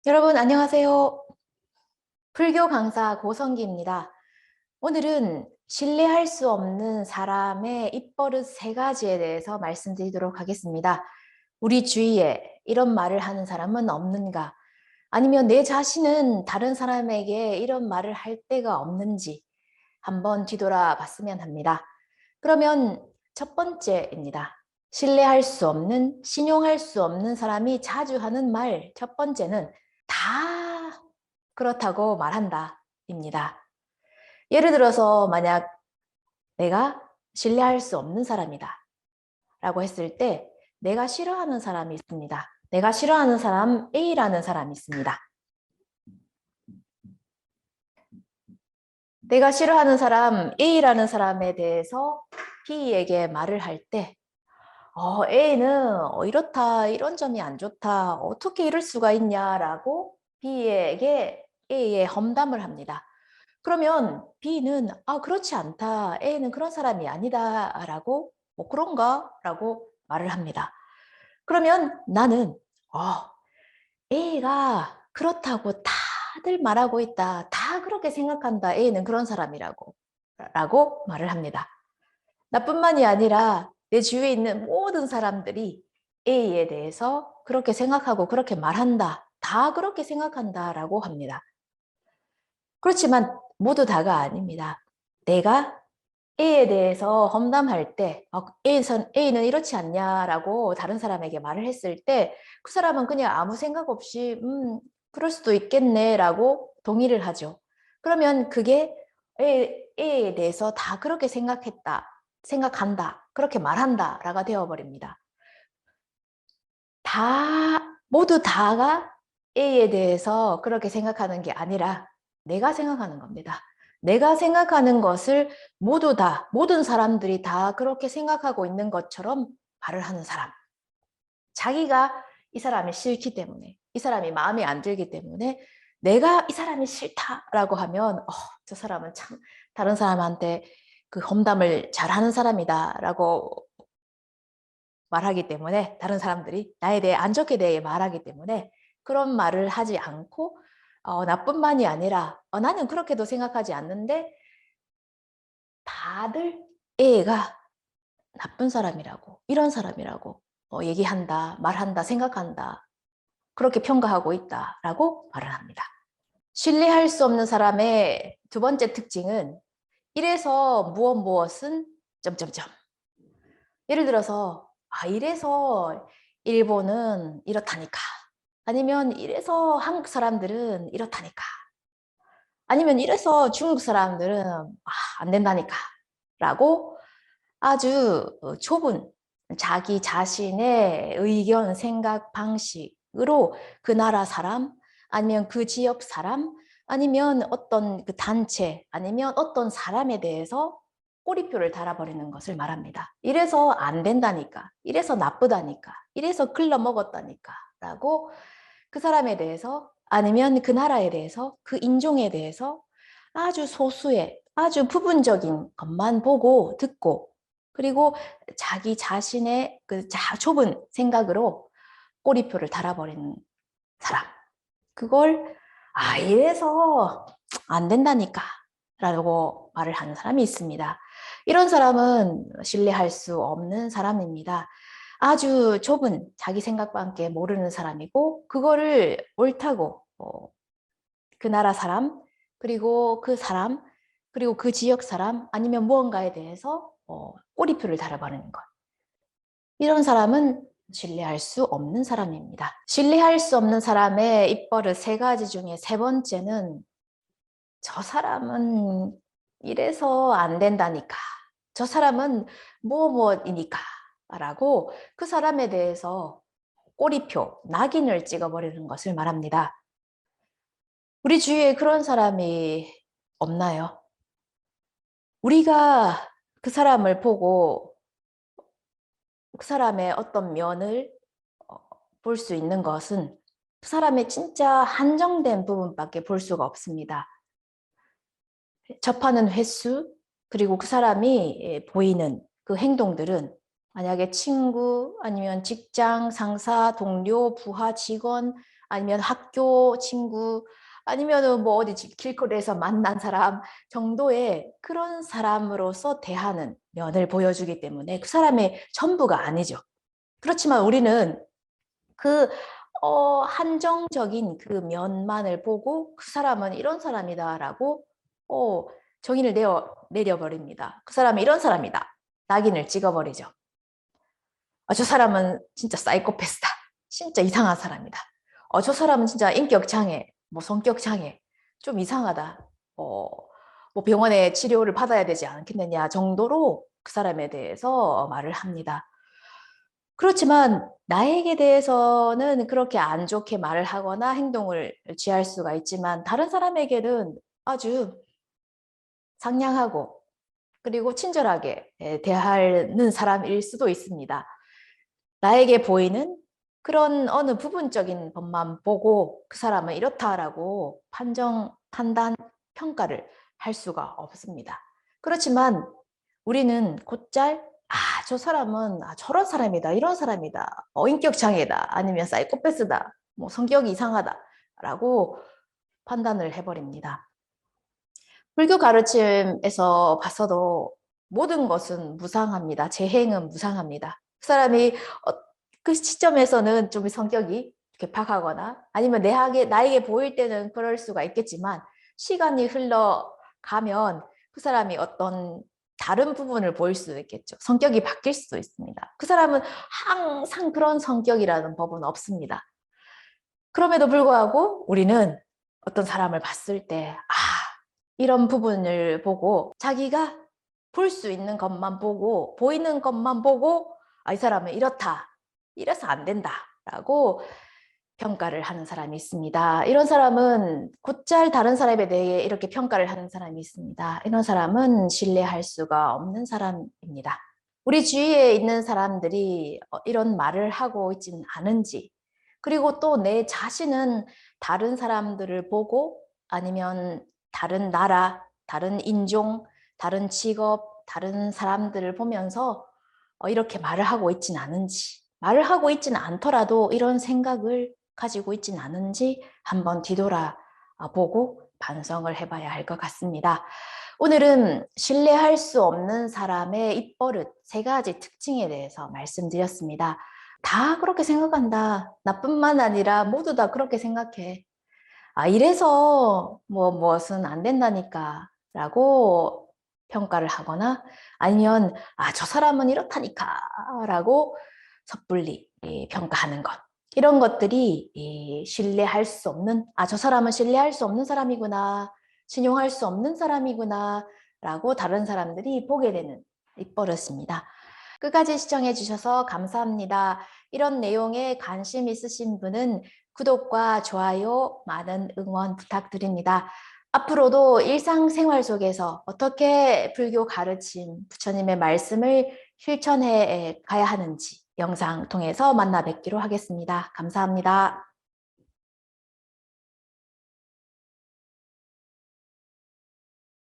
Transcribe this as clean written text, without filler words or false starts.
여러분 안녕하세요. 불교 강사 고성기입니다. 오늘은 신뢰할 수 없는 사람의 입버릇 세 가지에 대해서 말씀드리도록 하겠습니다. 우리 주위에 이런 말을 하는 사람은 없는가? 아니면 내 자신은 다른 사람에게 이런 말을 할 때가 없는지 한번 뒤돌아 봤으면 합니다. 그러면 첫 번째입니다. 신뢰할 수 없는, 신용할 수 없는 사람이 자주 하는 말, 첫 번째는 다 그렇다고 말한다입니다. 예를 들어서 만약 내가 신뢰할 수 없는 사람이다 라고 했을 때 내가 싫어하는 사람이 있습니다. 내가 싫어하는 사람 A라는 사람이 있습니다. 내가 싫어하는 사람 A라는 사람에 대해서 B에게 말을 할 때 A는 이렇다, 이런 점이 안 좋다, 어떻게 이럴 수가 있냐라고 B에게 A의 험담을 합니다. 그러면 B는 그렇지 않다, A는 그런 사람이 아니다 라고 그런가? 라고 말을 합니다. 그러면 나는 A가 그렇다고 다들 말하고 있다, 다 그렇게 생각한다, A는 그런 사람이라고 라고 말을 합니다. 나뿐만이 아니라 내 주위에 있는 모든 사람들이 A에 대해서 그렇게 생각하고 그렇게 말한다, 다 그렇게 생각한다 라고 합니다. 그렇지만 모두 다가 아닙니다. 내가 A에 대해서 험담할 때 A는 이렇지 않냐라고 다른 사람에게 말을 했을 때 그 사람은 그냥 아무 생각 없이 그럴 수도 있겠네 라고 동의를 하죠. 그러면 그게 A에 대해서 다 그렇게 생각한다, 그렇게 말한다 라가 되어버립니다. 모두 다가 A에 대해서 그렇게 생각하는 게 아니라 내가 생각하는 겁니다. 내가 생각하는 것을 모든 사람들이 다 그렇게 생각하고 있는 것처럼 말을 하는 사람. 자기가 이 사람이 싫기 때문에, 이 사람이 마음에 안 들기 때문에 내가 이 사람이 싫다라고 하면 저 사람은 참 다른 사람한테 그 험담을 잘하는 사람이다라고 말하기 때문에, 다른 사람들이 나에 대해 안 좋게 대해 말하기 때문에 그런 말을 하지 않고 나뿐만이 아니라 나는 그렇게도 생각하지 않는데 다들 A가 나쁜 사람이라고, 이런 사람이라고 얘기한다, 말한다, 생각한다, 그렇게 평가하고 있다라고 말을 합니다. 신뢰할 수 없는 사람의 두 번째 특징은 이래서 무엇은 점점점. 예를 들어서 이래서 일본은 이렇다니까, 아니면 이래서 한국 사람들은 이렇다니까, 아니면 이래서 중국 사람들은 안 된다니까 라고 아주 좁은 자기 자신의 의견, 생각, 방식으로 그 나라 사람, 아니면 그 지역 사람, 아니면 어떤 그 단체, 아니면 어떤 사람에 대해서 꼬리표를 달아버리는 것을 말합니다. 이래서 안 된다니까, 이래서 나쁘다니까, 이래서 글러먹었다니까 라고 그 사람에 대해서, 아니면 그 나라에 대해서, 그 인종에 대해서 아주 소수의, 아주 부분적인 것만 보고 듣고, 그리고 자기 자신의 그 좁은 생각으로 꼬리표를 달아버리는 사람. 그걸 이래서 안 된다니까 라고 말을 하는 사람이 있습니다. 이런 사람은 신뢰할 수 없는 사람입니다. 아주 좁은 자기 생각밖에 모르는 사람이고, 그거를 옳다고 그 나라 사람, 그리고 그 사람, 그리고 그 지역 사람, 아니면 무언가에 대해서 꼬리표를 달아버리는 것. 이런 사람은 신뢰할 수 없는 사람입니다. 신뢰할 수 없는 사람의 입버릇 세 가지 중에 세 번째는 저 사람은 이래서 안 된다니까, 저 사람은 뭐뭐이니까 라고 그 사람에 대해서 꼬리표, 낙인을 찍어버리는 것을 말합니다. 우리 주위에 그런 사람이 없나요? 우리가 그 사람을 보고 그 사람의 어떤 면을 볼 수 있는 것은 그 사람의 진짜 한정된 부분밖에 볼 수가 없습니다. 접하는 횟수, 그리고 그 사람이 보이는 그 행동들은 만약에 친구, 아니면 직장, 상사, 동료, 부하, 직원, 아니면 학교 친구, 아니면은 뭐 어디 길거리에서 만난 사람 정도의 그런 사람으로서 대하는 면을 보여주기 때문에 그 사람의 전부가 아니죠. 그렇지만 우리는 그 한정적인 그 면만을 보고 그 사람은 이런 사람이다라고 정의를 내려버립니다. 그 사람이 이런 사람이다. 낙인을 찍어버리죠. 저 사람은 진짜 사이코패스다. 진짜 이상한 사람이다. 저 사람은 진짜 인격 장애, 뭐 성격 장애, 좀 이상하다. 뭐 병원에 치료를 받아야 되지 않겠느냐 정도로 그 사람에 대해서 말을 합니다. 그렇지만 나에게 대해서는 그렇게 안 좋게 말을 하거나 행동을 취할 수가 있지만 다른 사람에게는 아주 상냥하고 그리고 친절하게 대하는 사람일 수도 있습니다. 나에게 보이는 그런 어느 부분적인 것만 보고 그 사람은 이렇다라고 판단, 평가를 할 수가 없습니다. 그렇지만 우리는 곧잘 저 사람은 저런 사람이다, 이런 사람이다, 인격 장애다, 아니면 사이코패스다, 뭐 성격이 이상하다라고 판단을 해버립니다. 불교 가르침에서 봤어도 모든 것은 무상합니다. 재행은 무상합니다. 그 사람이 그 시점에서는 좀 성격이 괴팍하거나 아니면 나에게 보일 때는 그럴 수가 있겠지만 시간이 흘러가면 그 사람이 어떤 다른 부분을 보일 수도 있겠죠. 성격이 바뀔 수도 있습니다. 그 사람은 항상 그런 성격이라는 법은 없습니다. 그럼에도 불구하고 우리는 어떤 사람을 봤을 때 이런 부분을 보고 자기가 볼 수 있는 것만 보고 보이는 것만 보고 이 사람은 이렇다. 이래서 안 된다. 라고 평가를 하는 사람이 있습니다. 이런 사람은 곧잘 다른 사람에 대해 이렇게 평가를 하는 사람이 있습니다. 이런 사람은 신뢰할 수가 없는 사람입니다. 우리 주위에 있는 사람들이 이런 말을 하고 있지는 않은지 그리고 또 내 자신은 다른 사람들을 보고 아니면 다른 나라, 다른 인종, 다른 직업, 다른 사람들을 보면서 이렇게 말을 하고 있진 않은지 말을 하고 있지는 않더라도 이런 생각을 가지고 있진 않은지 한번 뒤돌아보고 반성을 해봐야 할 것 같습니다. 오늘은 신뢰할 수 없는 사람의 입버릇 3가지 특징에 대해서 말씀드렸습니다. 다 그렇게 생각한다. 나뿐만 아니라 모두 다 그렇게 생각해. 이래서 무엇은 안 된다니까 라고 평가를 하거나 아니면 저 사람은 이렇다니까 라고 섣불리 평가하는 것. 이런 것들이 신뢰할 수 없는 저 사람은 신뢰할 수 없는 사람이구나. 신용할 수 없는 사람이구나 라고 다른 사람들이 보게 되는 입버릇입니다. 끝까지 시청해 주셔서 감사합니다. 이런 내용에 관심 있으신 분은 구독과 좋아요, 많은 응원 부탁드립니다. 앞으로도 일상생활 속에서 어떻게 불교 가르침, 부처님의 말씀을 실천해 가야 하는지 영상 통해서 만나 뵙기로 하겠습니다. 감사합니다.